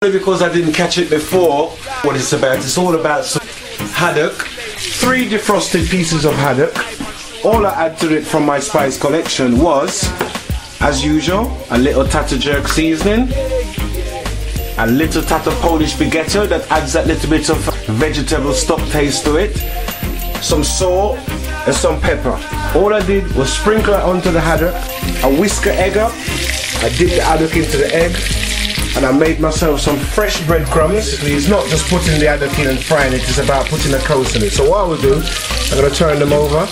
Because I didn't catch it before what it's about. It's all about some haddock. 3 defrosted pieces of haddock. All I add to it from my spice collection was, as usual, a little tata jerk seasoning, a little tata Polish spaghetti that adds that little bit of vegetable stock taste to it, some salt and some pepper. All I did was sprinkle it onto the haddock. I whisk the egg up, I dip the haddock into the egg, and I made myself some fresh breadcrumbs. It's not just putting the haddock in and frying it, it's about putting a coat in it. So what I will do, I'm going to turn them over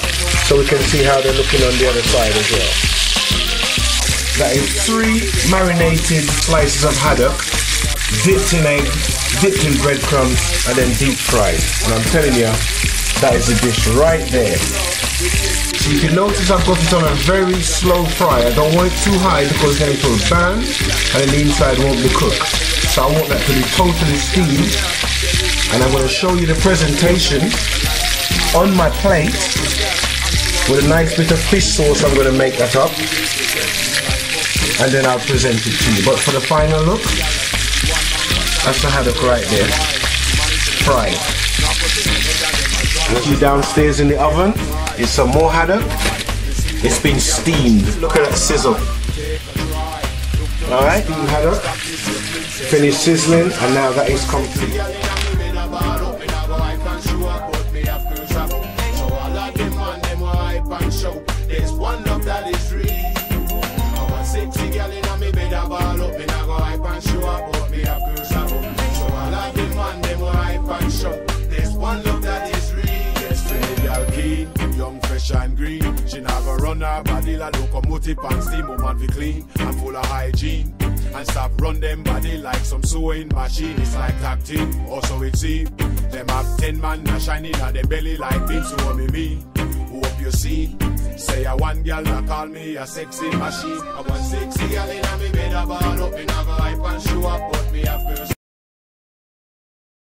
so we can see how they're looking on the other side as well. That is 3 marinated slices of haddock, dipped in egg, dipped in breadcrumbs, and then deep fried. And I'm telling you, that is the dish right there. So you can notice I've got it on a very slow fry. I don't want it too high because then it will burn and then the inside won't be cooked. So I want that to be totally steamed. And I'm going to show you the presentation on my plate with a nice bit of fish sauce. I'm going to make that up and then I'll present it to you. But for the final look, that's the haddock right there, fried. You downstairs in the oven is some more haddock. It's been steamed. Look at that sizzle. Alright, haddock finished sizzling and now that is complete. And green, she never run her body like locomotive and steam woman be clean and full of hygiene and stop run them body like some sewing machine. It's like tag team, also it seem them have 10 man a shining at them belly like beams. So what me mean? Hope you see. Say I one girl that call me a sexy machine. I want sexy girl in a me bed a ball up in a